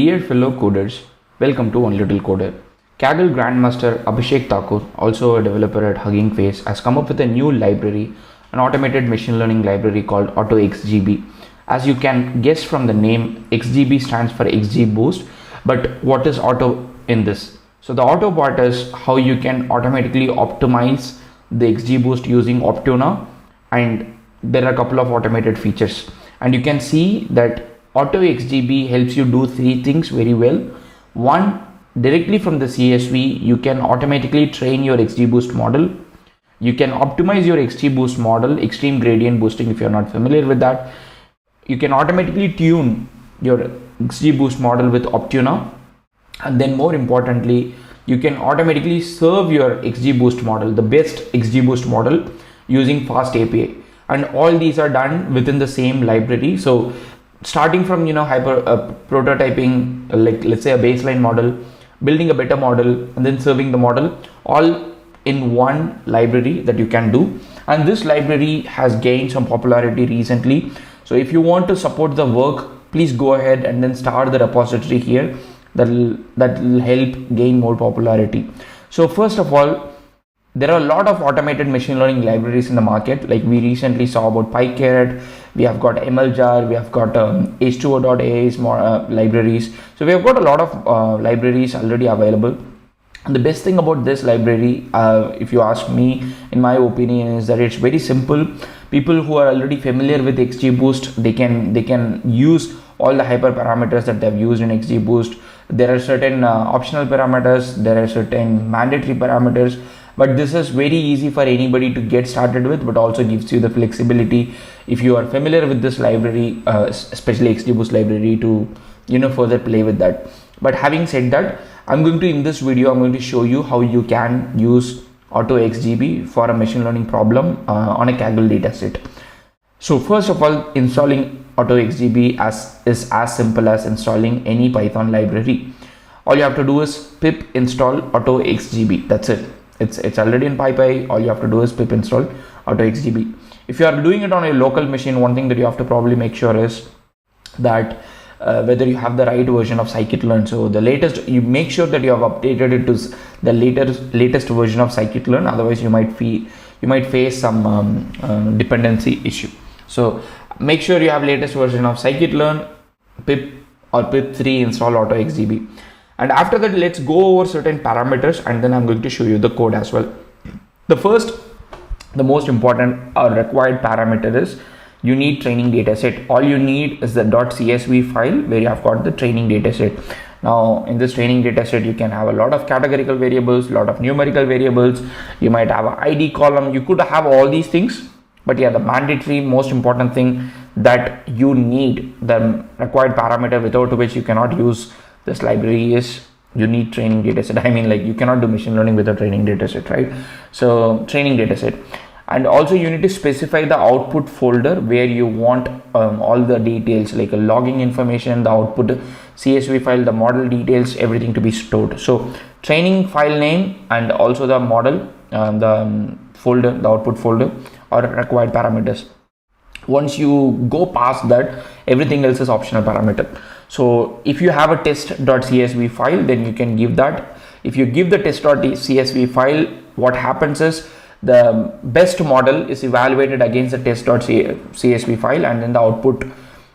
Dear fellow coders, welcome to One Little Coder. Kaggle Grandmaster Abhishek Thakur, also a developer at Hugging Face, has come up with a new library, an automated machine learning library called AutoXGB. As you can guess from the name, XGB stands for xgboost, but what is auto in this? So the auto part is how you can automatically optimize the xgboost using optuna, and there are a couple of automated features, and you can see that AutoXGB helps you do three things very well. One, directly from the CSV, you can automatically train your XGBoost model. You can optimize your XGBoost model, extreme gradient boosting if you're not familiar with that. You can automatically tune your XGBoost model with optuna. And then more importantly, you can automatically serve your XGBoost model, the best XGBoost model, using fastapi. And all these are done within the same library. So starting from prototyping, like let's say a baseline model, building a better model, and then serving the model, all in one library that you can do. And this library has gained some popularity recently, so if you want to support the work, please go ahead and then start the repository here. That will help gain more popularity. So first of all, there are a lot of automated machine learning libraries in the market. Like we recently saw about PyCaret, we have got MLJar, we have got H2O.ai's more libraries. So we have got a lot of libraries already available. And the best thing about this library, if you ask me, in my opinion, is that it's very simple. People who are already familiar with XGBoost, they can use all the hyperparameters that they've used in XGBoost. There are certain optional parameters, there are certain mandatory parameters, but this is very easy for anybody to get started with, but also gives you the flexibility if you are familiar with this library, especially XGBoost library, to further play with that. But having said that, in this video I'm going to show you how you can use AutoXGB for a machine learning problem on a Kaggle dataset. So first of all, installing AutoXGB is as simple as installing any Python library. All you have to do is pip install AutoXGB. That's it. It's already in PyPy. All you have to do is pip install AutoXGB. If you are doing it on a local machine, one thing that you have to probably make sure is that whether you have the right version of scikit-learn. So the latest, you make sure that you have updated it to the latest version of scikit-learn. Otherwise, you might face some dependency issue. So make sure you have latest version of scikit-learn, pip or pip3 install AutoXGB. And after that, let's go over certain parameters, and then I'm going to show you the code as well. The most important or required parameter is you need training dataset. All you need is the .csv file where you have got the training dataset. Now in this training dataset, you can have a lot of categorical variables, a lot of numerical variables. You might have an ID column. You could have all these things, but yeah, the mandatory most important thing that you need, the required parameter without which you cannot use this library, is you need training dataset. I mean, like, you cannot do machine learning without training dataset, right? So training dataset. And also you need to specify the output folder where you want all the details, like a logging information, the output CSV file, the model details, everything to be stored. So training file name and also the model, the folder, the output folder, are required parameters. Once you go past that, everything else is optional parameter. So if you have a test.csv file, then you can give that. If you give the test.csv file, what happens is the best model is evaluated against the test.csv file, and then the output,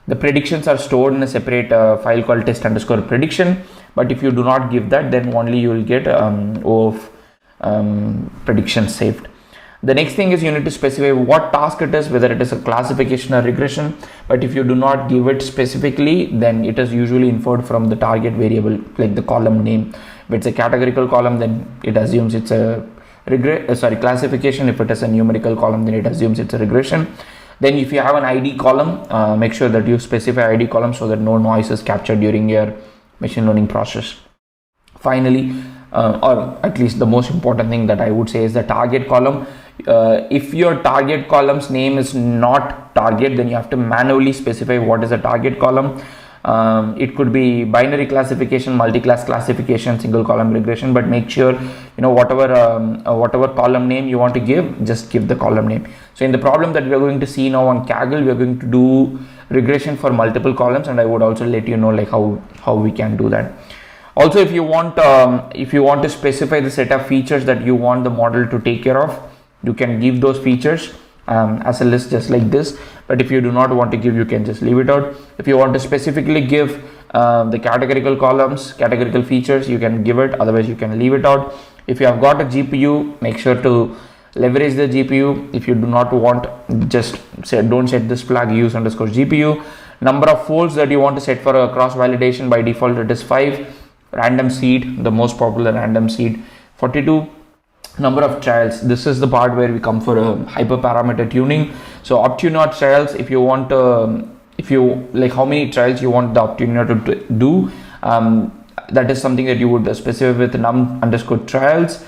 the predictions are stored in a separate file called test_prediction. But if you do not give that, then only you will get predictions saved. The next thing is you need to specify what task it is, whether it is a classification or regression. But if you do not give it specifically, then it is usually inferred from the target variable, like the column name. If it's a categorical column, then it assumes it's a classification. If it is a numerical column, then it assumes it's a regression. Then if you have an ID column, make sure that you specify ID column so that no noise is captured during your machine learning process. Finally, or at least the most important thing that I would say, is the target column. If your target column's name is not target, then you have to manually specify what is a target column. It could be binary classification, multi-class classification, single column regression, but make sure whatever column name you want to give, just give the column name. So in the problem that we are going to see now on Kaggle, we are going to do regression for multiple columns, and I would also let you know like how we can do that. Also, if you want to specify the set of features that you want the model to take care of, you can give those features as a list just like this. But if you do not want to give, you can just leave it out. If you want to specifically give the categorical columns, categorical features, you can give it, otherwise you can leave it out. If you have got a GPU, make sure to leverage the GPU. If you do not want, just say don't set this flag use underscore GPU. Number of folds that you want to set for a cross validation, by default it is 5. Random seed, the most popular random seed, 42. Number of trials, this is the part where we come for a hyperparameter tuning. So optuna trials, if you want if you like how many trials you want the optuna to do, that is something that you would specify with num underscore trials.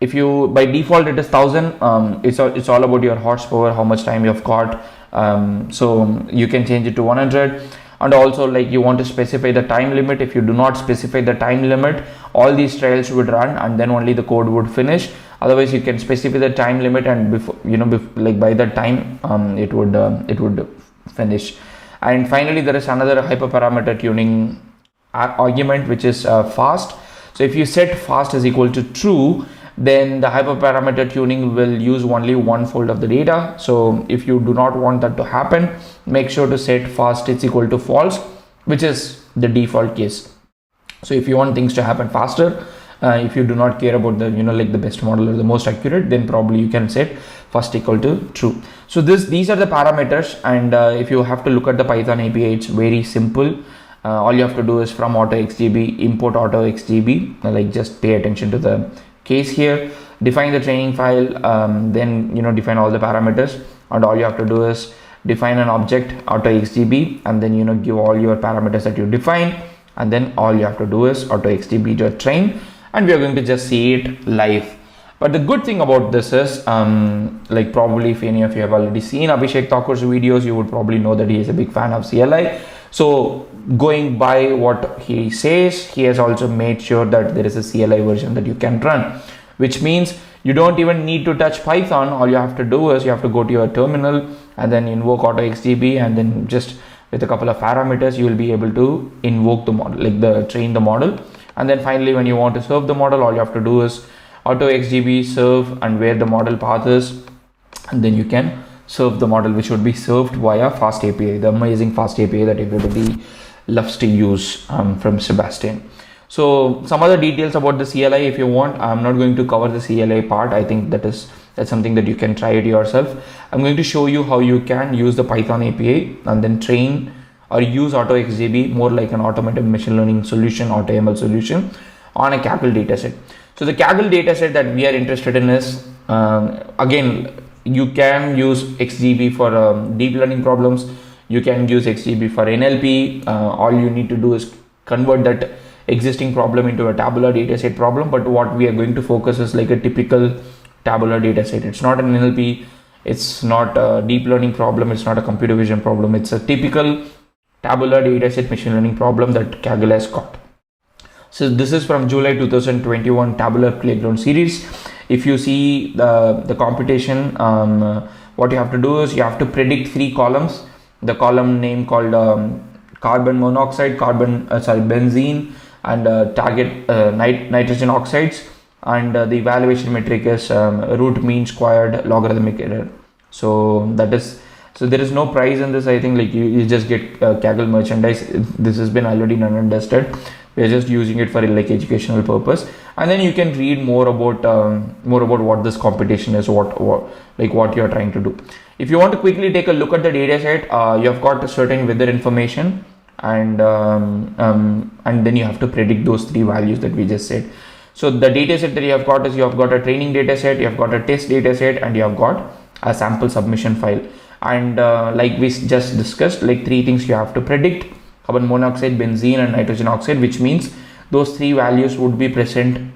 If you, by default it is 1000. It's all about your horsepower, how much time you've got. So you can change it to 100. And also, like, you want to specify the time limit. If you do not specify the time limit, all these trials would run and then only the code would finish. Otherwise, you can specify the time limit, and before, like by that time it would finish. And finally, there is another hyperparameter tuning argument, which is fast. So if you set fast is equal to true, then the hyperparameter tuning will use only one fold of the data. So if you do not want that to happen, make sure to set fast is equal to false, which is the default case. So if you want things to happen faster, if you do not care about the like the best model or the most accurate, then probably you can set fast equal to true. So these are the parameters, and if you have to look at the Python API, it's very simple. All you have to do is from AutoXGB import AutoXGB, like just pay attention to the case here, define the training file, then define all the parameters, and all you have to do is define an object AutoXGB, and then give all your parameters that you define, and then all you have to do is AutoXGB.train, and we are going to just see it live. But the good thing about this is, like probably if any of you have already seen Abhishek Thakur's videos, you would probably know that he is a big fan of CLI. So going by what he says, he has also made sure that there is a CLI version that you can run, which means you don't even need to touch Python. All you have to do is you have to go to your terminal and then invoke AutoXGB, and then just with a couple of parameters you will be able to invoke the model, like train the model. And then finally, when you want to serve the model, all you have to do is AutoXGB serve and where the model path is, and then you can serve the model, which would be served via fast API, the amazing fast API that everybody loves to use from Sebastian. So some other details about the CLI, if you want, I'm not going to cover the CLI part. I think that's something that you can try it yourself. I'm going to show you how you can use the Python API and then train or use AutoXGB more like an automated machine learning solution, AutoML solution, on a Kaggle dataset. So the Kaggle dataset that we are interested in is, again, you can use XGB for deep learning problems. You can use XGB for NLP. All you need to do is convert that existing problem into a tabular dataset problem. But what we are going to focus is like a typical tabular dataset. It's not an NLP. It's not a deep learning problem. It's not a computer vision problem. It's a typical tabular dataset machine learning problem that Kaggle has got. So this is from July 2021 Tabular Playground series. If you see the competition, what you have to do is you have to predict 3 columns. The column name called carbon monoxide, benzene, and target nitrogen oxides, and the evaluation metric is root mean squared logarithmic error. So that is, so there is no prize in this. I think like you just get Kaggle merchandise. This has been already done and dusted. We are just using it for like educational purpose, and then you can read more about what this competition is, what you are trying to do. If you want to quickly take a look at the data set, you have got a certain weather information, and then you have to predict those 3 values that we just said. So the data set that you have got is, you have got a training data set, you have got a test data set, and you have got a sample submission file. And like we just discussed, like 3 things you have to predict: carbon monoxide, benzene, and nitrogen oxide, which means those 3 values would be present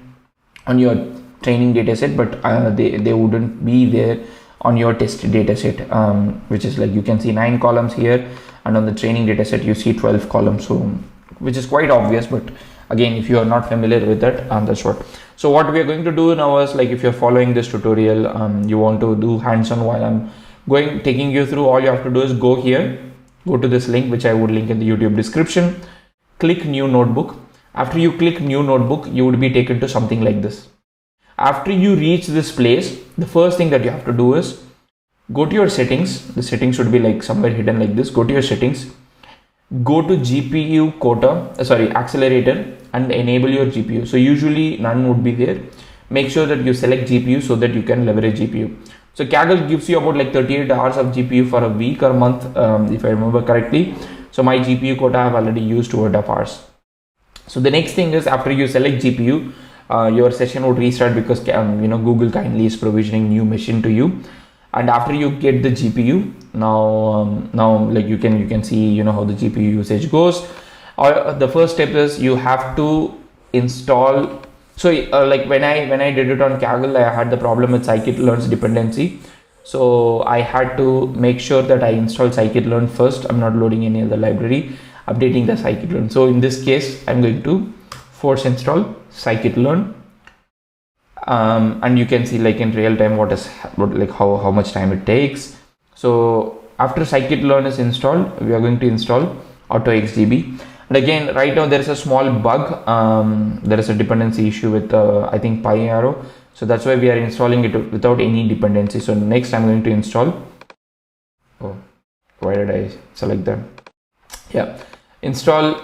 on your training data set, but they wouldn't be there on your test data set, which is like you can see 9 columns here, and on the training data set you see 12 columns, so which is quite obvious. But again, if you are not familiar with that, that's what. So what we are going to do now is, like, if you're following this tutorial, you want to do hands-on while I'm taking you through, all you have to do is go here go to this link, which I would link in the YouTube description, click new notebook. After you click new notebook, you would be taken to something like this. After you reach this place, the first thing that you have to do is go to your settings. The settings should be like somewhere hidden like this. Go to your settings, go to GPU quota, accelerator, and enable your GPU. So usually none would be there. Make sure that you select GPU so that you can leverage GPU. So Kaggle gives you about like 38 hours of GPU for a week or month, if I remember correctly. So my GPU quota I have already used 2.5 hours. So the next thing is, after you select GPU, your session would restart because Google kindly is provisioning new machine to you. And after you get the GPU, now like you can see how the GPU usage goes. The first step is you have to install. So like when I did it on Kaggle, I had the problem with scikit-learn's dependency. So I had to make sure that I install scikit-learn first. I'm not loading any other library, updating the scikit-learn. So in this case, I'm going to force install scikit-learn. And you can see like in real time how much time it takes. So after scikit-learn is installed, we are going to install AutoXGB. And again, right now there is a small bug. There is a dependency issue with I think PyArrow. So that's why we are installing it without any dependency. So next I'm going to install. Oh, why did I select that? Yeah, install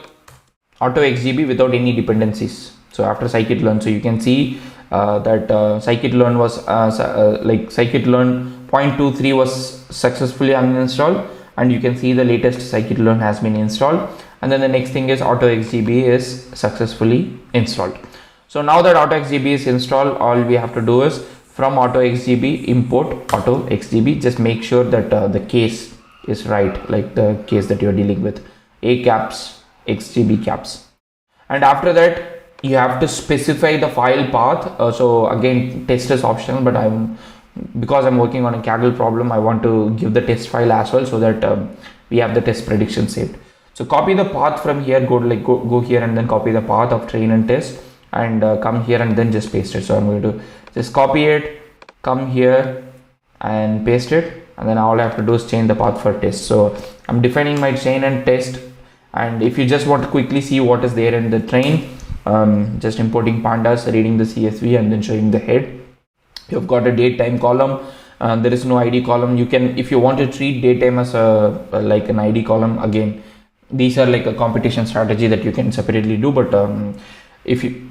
AutoXGB without any dependencies. So after scikit-learn, so you can see that scikit-learn was like scikit-learn 0.23 was successfully uninstalled, and you can see the latest scikit-learn has been installed. And then the next thing is AutoXGB is successfully installed. So now that AutoXGB is installed, all we have to do is from AutoXGB import AutoXGB. Just make sure that the case is right, like the case that you're dealing with, A caps, XGB caps. And after that, you have to specify the file path. So again, test is optional, but because I'm working on a Kaggle problem, I want to give the test file as well, so that we have the test prediction saved. So copy the path from here, go here and then copy the path of train and test, and come here and then just paste it. So I'm going to just copy it, come here and paste it, and then all I have to do is change the path for test. So I'm defining my train and test, and if you just want to quickly see what is there in the train, just importing pandas, reading the CSV, and then showing the head. You've got a date time column. There is no ID column. You can, if you want to treat date time as like an ID column, again, these are like a competition strategy that you can separately do, but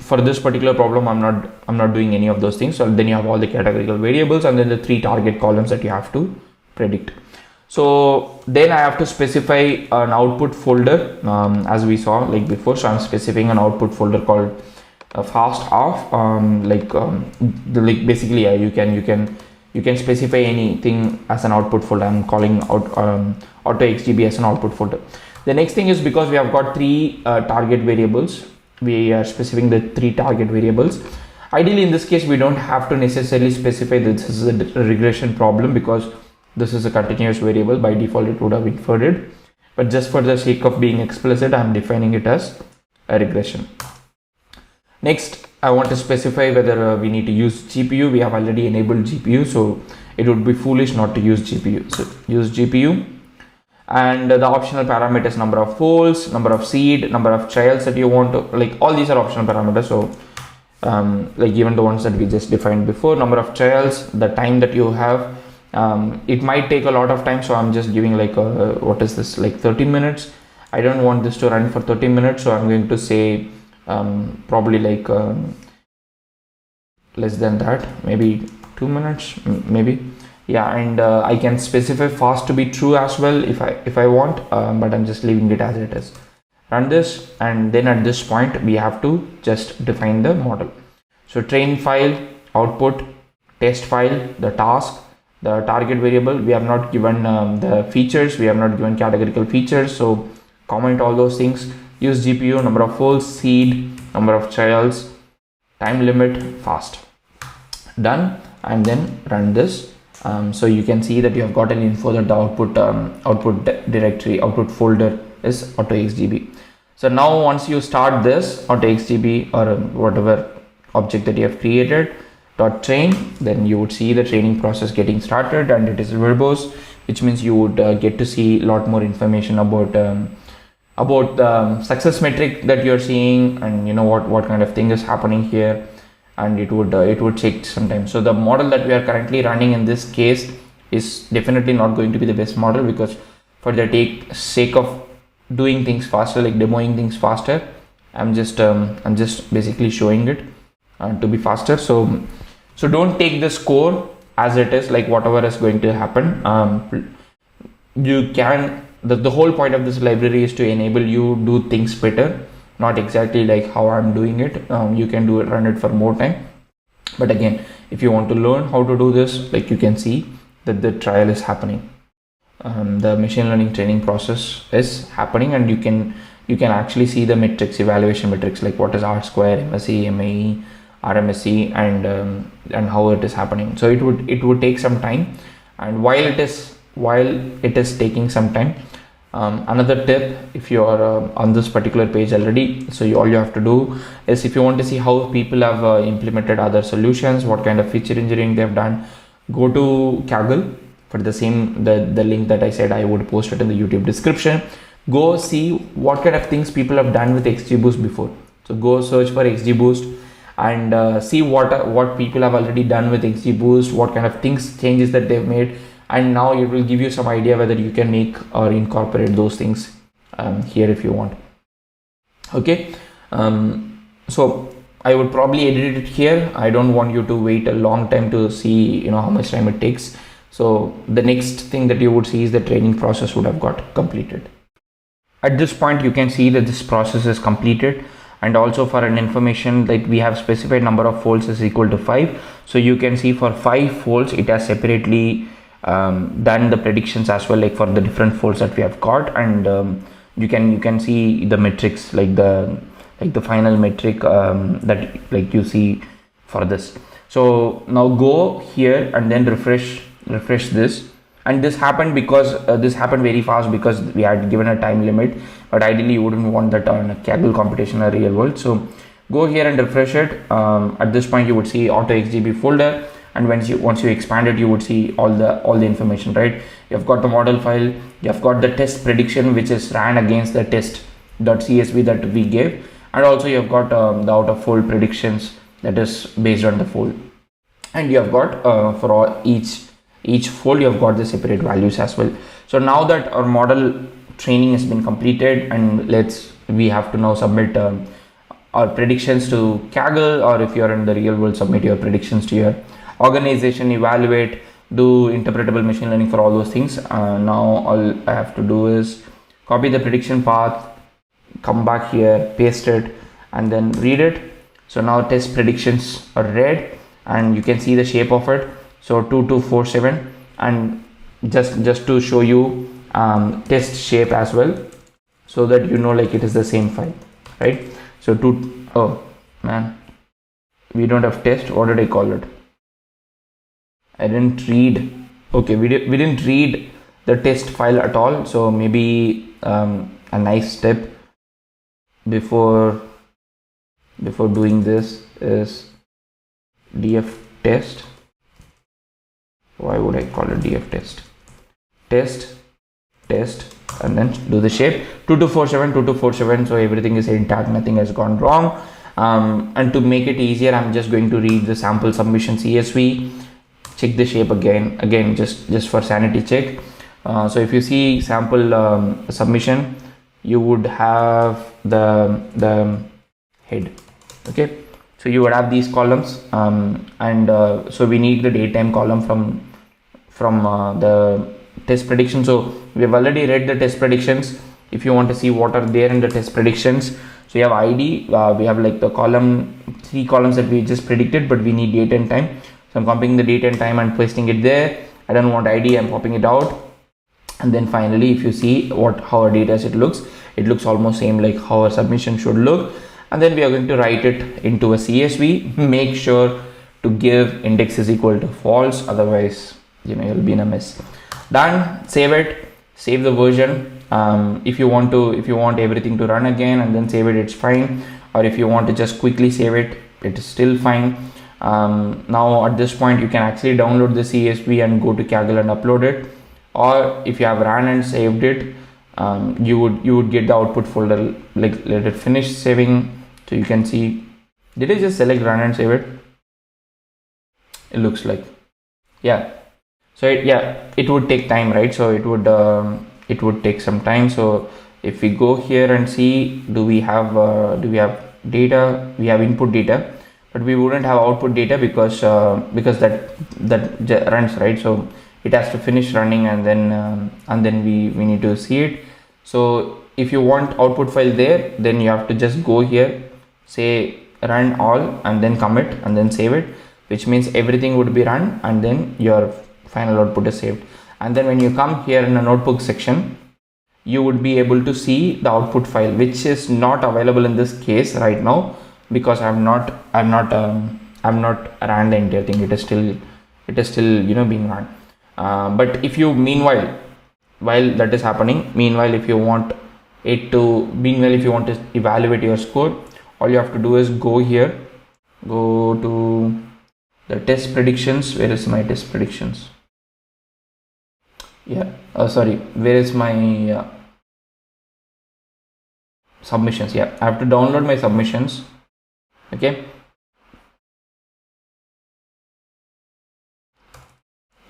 for this particular problem, I'm not doing any of those things. So then you have all the categorical variables and then the 3 target columns that you have to predict. So then I have to specify an output folder, as we saw like before. So I'm specifying an output folder called fast off. Basically, yeah, you can specify anything as an output folder. I'm calling out AutoXGB as an output folder. The next thing is, because we have got 3 target variables, we are specifying the 3 target variables. Ideally, in this case, we don't have to necessarily specify that this is a regression problem, because this is a continuous variable. By default, it would have inferred it. But just for the sake of being explicit, I'm defining it as a regression. Next, I want to specify whether we need to use GPU. We have already enabled GPU, so it would be foolish not to use GPU. So use GPU. And the optional parameters, number of folds, number of seed, number of childs that you want to, like, all these are optional parameters. So like even the ones that we just defined before, number of childs, the time that you have, it might take a lot of time, so I'm just giving like what is this, like 13 minutes. I don't want this to run for 13 minutes, so I'm going to say probably like less than that, maybe 2 minutes, maybe. Yeah, and I can specify fast to be true as well if I want, but I'm just leaving it as it is. Run this, and then at this point we have to just define the model. So train file, output, test file, the task, the target variable. We have not given the features, we have not given categorical features, so comment all those things. Use GPU, number of folds, seed, number of childs, time limit, fast. Done, and then run this. So you can see that you have got an info that the output directory, output folder is AutoXGB. So now once you start this AutoXGB or whatever object that you have created .train, then you would see the training process getting started, and it is verbose. which means you would get to see a lot more information about the success metric that you're seeing, and you know what kind of thing is happening here, and it would take some time. So the model that we are currently running in this case is definitely not going to be the best model, because for the sake of doing things faster, like demoing things faster, I'm just basically showing it to be faster. So don't take the score as it is, like whatever is going to happen. You can, the whole point of this library is to enable you do things better, not exactly like how I'm doing it. You can run it for more time, but again, if you want to learn how to do this, like you can see that the trial is happening. The machine learning training process is happening, and you can actually see the metrics, evaluation metrics, like what is R square, MSE, MAE, RMSE, and how it is happening. So it would take some time, and while it is taking some time, another tip, if you are on this particular page already, so all you have to do is, if you want to see how people have implemented other solutions, what kind of feature engineering they have done, go to Kaggle for the link that I said I would post it in the YouTube description. Go see what kind of things people have done with XGBoost before. So go search for XGBoost and see what people have already done with XGBoost, what kind of changes that they've made, and now it will give you some idea whether you can make or incorporate those things here if you want. Okay, so I would probably edit it here. I don't want you to wait a long time to see how much time it takes. So the next thing that you would see is the training process would have got completed. At this point, you can see that this process is completed, and also for an information, like we have specified number of folds is equal to 5. So you can see for 5 folds, it has separately done the predictions as well, like for the different folds that we have got, and you can see the metrics, like the final metric that like you see for this. So now go here and then refresh this, and this happened because this happened very fast because we had given a time limit, but ideally you wouldn't want that on a Kaggle competition or real world. So go here and refresh it. At this point you would see AutoXGB folder, and once you expand it, you would see all the information, right? You've got the model file, you've got the test prediction which is ran against the test.csv that we gave, and also you've got the out of fold predictions that is based on the fold, and you have got for all each fold you have got the separate values as well. So now that our model training has been completed, and we have to now submit our predictions to Kaggle, or if you're in the real world, submit your predictions to your organization, evaluate, do interpretable machine learning for all those things. Now all I have to do is copy the prediction path, come back here, paste it, and then read it. So now test predictions are read, and you can see the shape of it. So 2247, and just to show you test shape as well, so that like it is the same file, right? So oh man, we don't have test. What did I call it? I didn't read. Okay, we didn't read the test file at all. So maybe a nice step before doing this is df test. Why would I call it df test? Test, and then do the shape 2247. So everything is intact, nothing has gone wrong. And to make it easier, I'm just going to read the sample submission CSV, check the shape again just for sanity check. So if you see sample submission, you would have the head. Okay, so you would have these columns, and so we need the datetime column from the test prediction. So we have already read the test predictions. If you want to see what are there in the test predictions, so you have ID, we have like the three columns that we just predicted, but we need date and time. So I'm copying the date and time and pasting it there. I don't want ID, I'm popping it out. And then finally, if you see how our data set looks, it looks almost same like how our submission should look. And then we are going to write it into a CSV. Make sure to give index is equal to false, otherwise you'll be in a mess. Done. Save it, save the version. If you want everything to run again and then save it, it's fine. Or if you want to just quickly save it, it is still fine. Now at this point, you can actually download the CSV and go to Kaggle and upload it. or if you have run and saved it, you would get the output folder. Like, let it finish saving. So you can see, did I just select run and save it? It looks like, yeah. So it would take time, right? So it would take some time. So if we go here and see, do we have data? We have input data, but we wouldn't have output data because that runs, right? So it has to finish running, and then we need to see it. So if you want output file there, then you have to just go here, say run all, and then commit, and then save it, which means everything would be run, and then your final output is saved. And then when you come here in the notebook section, you would be able to see the output file, which is not available in this case right now because I've not ran the entire thing. It is still being run. But if you while that is happening, if you want to evaluate your score, all you have to do is go to the test predictions. Where is my test predictions? Where is my submissions? I have to download my submissions. Okay,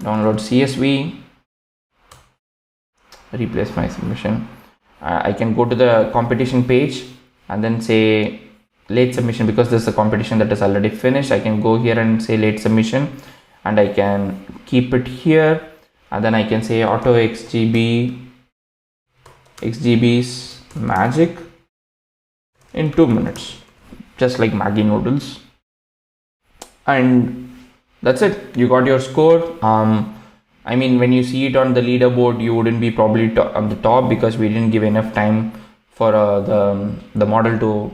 download CSV, replace my submission. I can go to the competition page and then say late submission, because this is a competition that is already finished. I can go here and say late submission, and I can keep it here, and then I can say XGB's magic in 2 minutes, just like Maggie noodles, and that's it. You got your score. I mean, when you see it on the leaderboard, you wouldn't be probably on the top because we didn't give enough time for the model to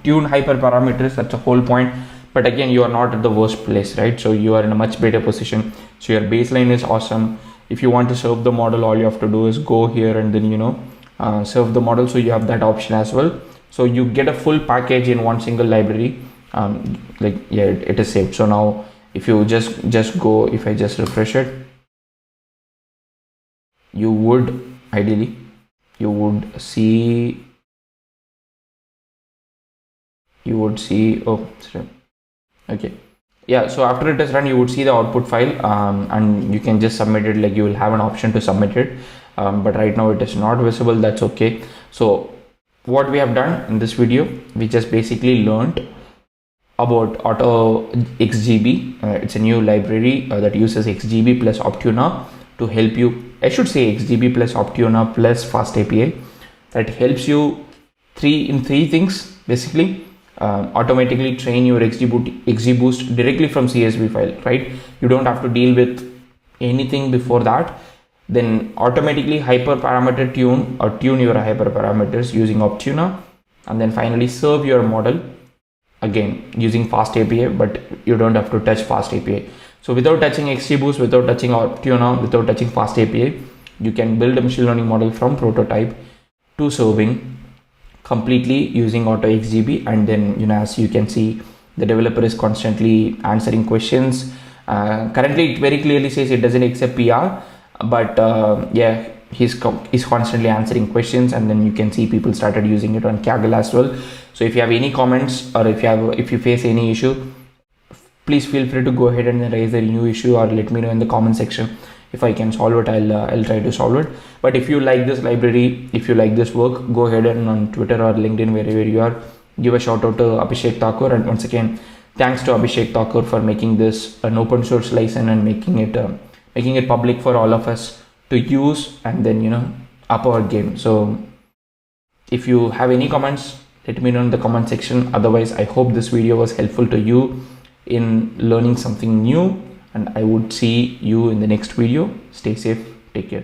tune hyperparameters. That's the whole point. But again, you are not at the worst place, right? So you are in a much better position. So your baseline is awesome. If you want to serve the model, all you have to do is go here and then serve the model. So you have that option as well. So you get a full package in one single library. It is saved. So now if you just go, if I just refresh it, you would see okay, yeah. So after it is run, you would see the output file, and you can just submit it. Like, you will have an option to submit it, but right now it is not visible. That's okay. So what we have done in this video, we just basically learned about AutoXGB. It's a new library that uses XGB plus optuna to help you. I should say XGB plus optuna plus fastapi. That helps you three things basically. Automatically train your xgboost directly from CSV file, right? You don't have to deal with anything before that. Then automatically hyperparameter tune your hyperparameters using optuna, and then finally serve your model again using fastapi, but you don't have to touch fastapi. So without touching xgboost, without touching optuna, without touching fastapi, you can build a machine learning model from prototype to serving completely using AutoXGB. And then as you can see, the developer is constantly answering questions. Currently it very clearly says it doesn't accept PR, but he's constantly answering questions, and then you can see people started using it on Kaggle as well. So if you have any comments, or if you face any issue, please feel free to go ahead and raise a new issue, or let me know in the comment section. If I can solve it, I'll try to solve it. But if you like this library, if you like this work, go ahead and on Twitter or LinkedIn, wherever you are, give a shout out to Abhishek Thakur. And once again, thanks to Abhishek Thakur for making this an open source license and making it public for all of us to use, and then up our game. So if you have any comments, let me know in the comment section. Otherwise, I hope this video was helpful to you in learning something new, and I would see you in the next video. Stay safe, take care.